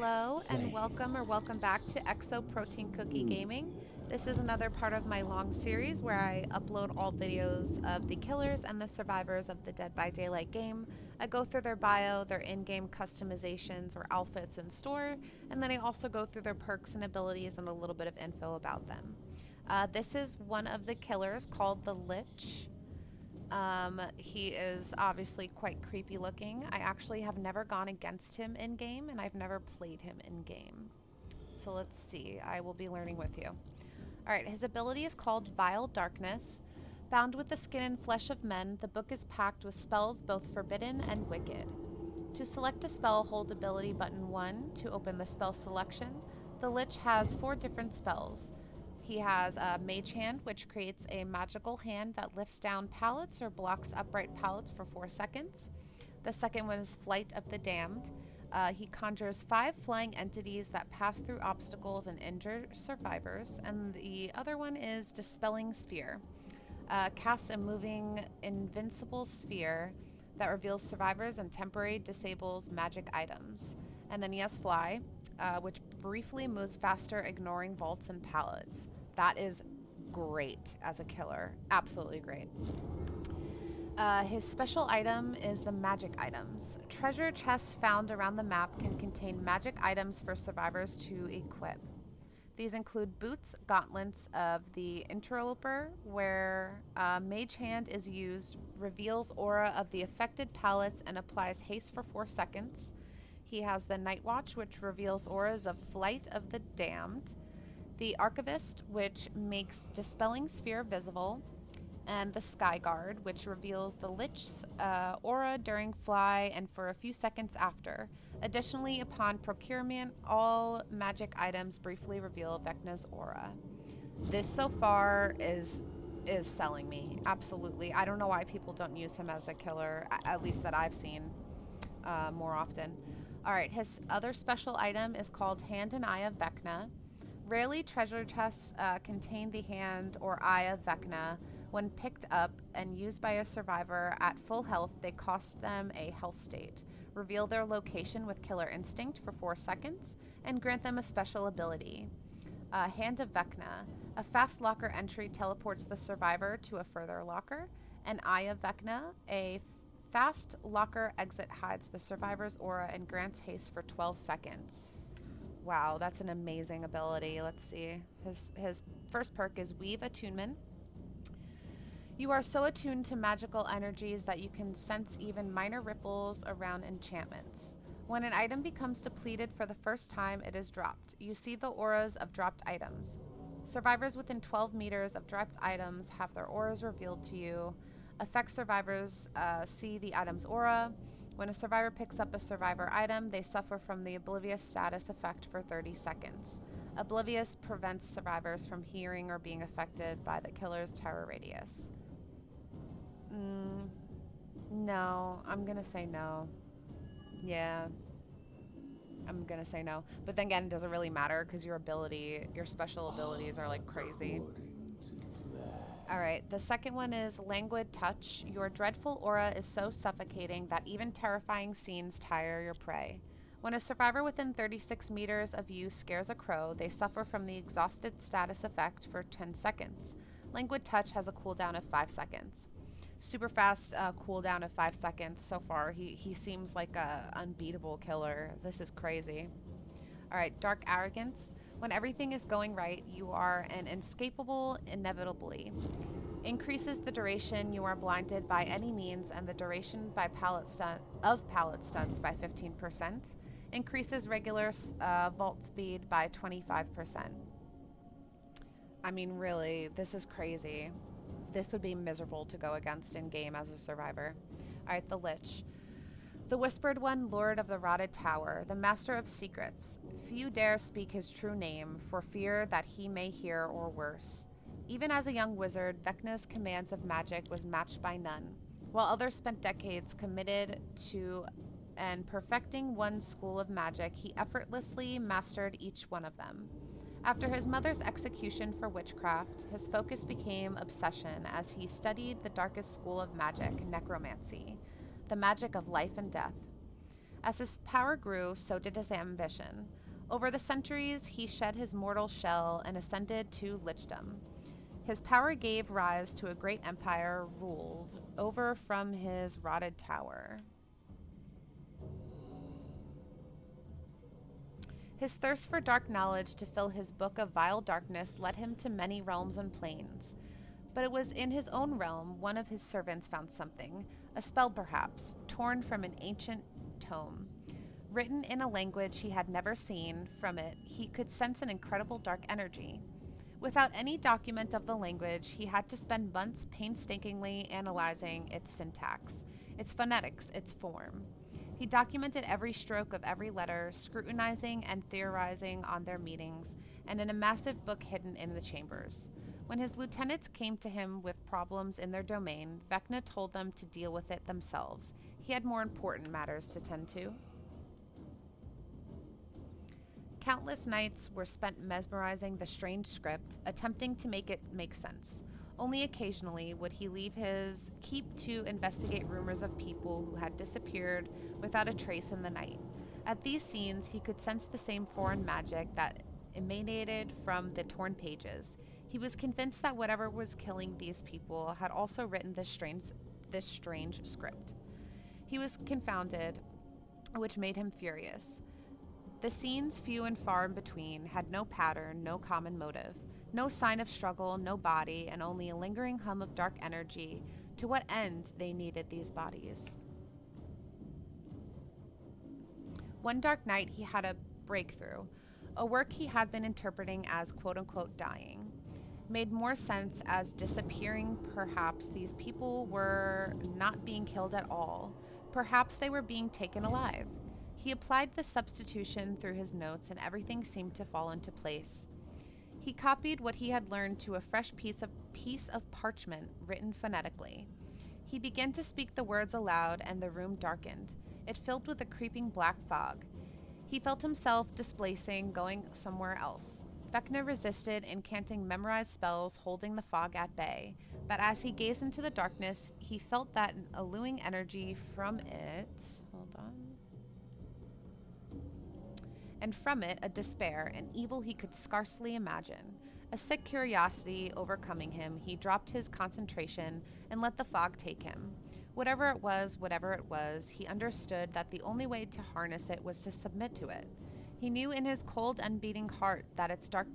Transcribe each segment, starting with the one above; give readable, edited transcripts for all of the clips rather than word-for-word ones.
Hello and welcome back to Exo Protein Cookie Gaming. This is another part of my long series where I upload all videos of the killers and the survivors of the Dead by Daylight game. I go through their bio, their in-game customizations or outfits in store, and then I also go through their perks and abilities and a little bit of info about them. This is one of the killers called the Lich. He is obviously quite creepy looking. I actually have never gone against him in game, and I've never played him in game. So let's see. I will be learning with you. Alright, his ability is called Vile Darkness. Bound with the skin and flesh of men, the book is packed with spells both forbidden and wicked. To select a spell, hold ability button 1 to open the spell selection. The Lich has 4 different spells. He has a Mage Hand, which creates a magical hand that lifts down pallets or blocks upright pallets for 4 seconds. The second one is Flight of the Damned. He conjures 5 flying entities that pass through obstacles and injure survivors. And the other one is Dispelling Sphere. Cast a moving, invincible sphere that reveals survivors and temporarily disables magic items. And then he has Fly, which briefly moves faster, ignoring vaults and pallets. That is great as a killer. Absolutely great. His special item is the magic items. Treasure chests found around the map can contain magic items for survivors to equip. These include boots, gauntlets of the interloper, where Mage Hand is used, reveals aura of the affected pallets, and applies haste for 4 seconds. He has the Night Watch, which reveals auras of Flight of the Damned, the Archivist, which makes Dispelling Sphere visible, and the Sky Guard, which reveals the Lich's aura during fly and for a few seconds after. Additionally, upon procurement, all magic items briefly reveal Vecna's aura. This so far is selling me, absolutely. I don't know why people don't use him as a killer, at least that I've seen more often. Alright, his other special item is called Hand and Eye of Vecna. Rarely, treasure chests contain the hand or eye of Vecna. When picked up and used by a survivor at full health, they cost them a health state, reveal their location with Killer Instinct for 4 seconds, and grant them a special ability. Hand of Vecna. A fast locker entry teleports the survivor to a further locker. An Eye of Vecna. A fast locker exit hides the survivor's aura and grants haste for 12 seconds. Wow, that's an amazing ability. Let's see. His first perk is Weave Attunement. You are so attuned to magical energies that you can sense even minor ripples around enchantments. When an item becomes depleted for the first time, it is dropped. You see the auras of dropped items. Survivors within 12 meters of dropped items have their auras revealed to you. Affect survivors see the item's aura. When a survivor picks up a survivor item, they suffer from the Oblivious status effect for 30 seconds. Oblivious prevents survivors from hearing or being affected by the killer's terror radius. No, I'm gonna say no. Yeah, I'm gonna say no. But then again, it doesn't really matter because your special abilities are like crazy. Alright, the second one is Languid Touch. Your dreadful aura is so suffocating that even terrifying scenes tire your prey. When a survivor within 36 meters of you scares a crow, they suffer from the exhausted status effect for 10 seconds. Languid Touch has a cooldown of 5 seconds. Super fast cooldown of 5 seconds so far. He seems like a unbeatable killer. This is crazy. Alright, Dark Arrogance. When everything is going right, you are an inescapable inevitably. Increases the duration you are blinded by any means and the duration by pallet stunts by 15%. Increases regular vault speed by 25%. I mean, really, this is crazy. This would be miserable to go against in game as a survivor. Alright, the Lich. The Whispered One, Lord of the Rotted Tower, the Master of Secrets. Few dare speak his true name, for fear that he may hear or worse. Even as a young wizard, Vecna's commands of magic was matched by none, while others spent decades committed to and perfecting one school of magic, he effortlessly mastered each one of them. After his mother's execution for witchcraft, his focus became obsession as he studied the darkest school of magic, necromancy, the magic of life and death. As his power grew, so did his ambition. Over the centuries, he shed his mortal shell and ascended to lichdom. His power gave rise to a great empire ruled over from his rotted tower. His thirst for dark knowledge to fill his book of vile darkness led him to many realms and planes. But it was in his own realm one of his servants found something, a spell perhaps, torn from an ancient tome. Written in a language he had never seen, from it he could sense an incredible dark energy. Without any document of the language, he had to spend months painstakingly analyzing its syntax, its phonetics, its form. He documented every stroke of every letter, scrutinizing and theorizing on their meanings, and in a massive book hidden in the chambers. When his lieutenants came to him with problems in their domain, Vecna told them to deal with it themselves. He had more important matters to tend to. Countless nights were spent mesmerizing the strange script, attempting to make it make sense. Only occasionally would he leave his keep to investigate rumors of people who had disappeared without a trace in the night. At these scenes, he could sense the same foreign magic that emanated from the torn pages. He was convinced that whatever was killing these people had also written this strange script. He was confounded, which made him furious. The scenes, few and far in between, had no pattern, no common motive, no sign of struggle, no body, and only a lingering hum of dark energy. To what end they needed these bodies? One dark night he had a breakthrough. A work he had been interpreting as quote-unquote dying made more sense as disappearing. Perhaps these people were not being killed at all. Perhaps they were being taken alive. He applied the substitution through his notes, and everything seemed to fall into place. He copied what he had learned to a fresh piece of parchment written phonetically. He began to speak the words aloud, and the room darkened. It filled with a creeping black fog. He felt himself displacing, going somewhere else. Vecna resisted, incanting memorized spells, holding the fog at bay. But as he gazed into the darkness, he felt that an alluring energy from it... Hold on. And from it a despair, an evil he could scarcely imagine. A sick curiosity overcoming him, he dropped his concentration and let the fog take him. Whatever it was, he understood that the only way to harness it was to submit to it. He knew in his cold, unbeating heart that its dark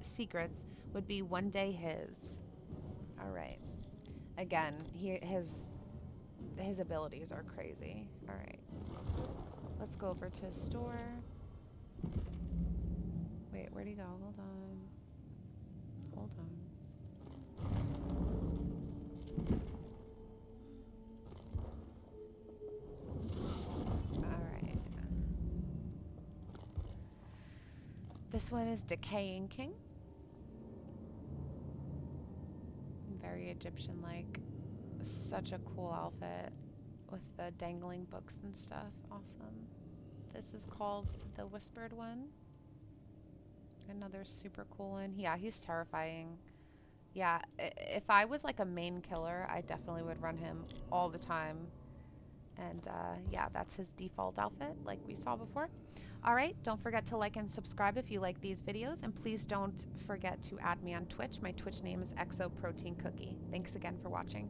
secrets would be one day his. All right. Again, his abilities are crazy. All right. Let's go over to his store. Wait, where'd he go? Hold on. Alright. This one is Decaying King. Very Egyptian-like. Such a cool outfit with the dangling books and stuff. Awesome. This is called the Whispered One. Another super cool one. Yeah, he's terrifying. Yeah, if I was like a main killer, I definitely would run him all the time. And yeah, that's his default outfit like we saw before. Alright, don't forget to like and subscribe if you like these videos. And please don't forget to add me on Twitch. My Twitch name is ExoProteinCookie. Thanks again for watching.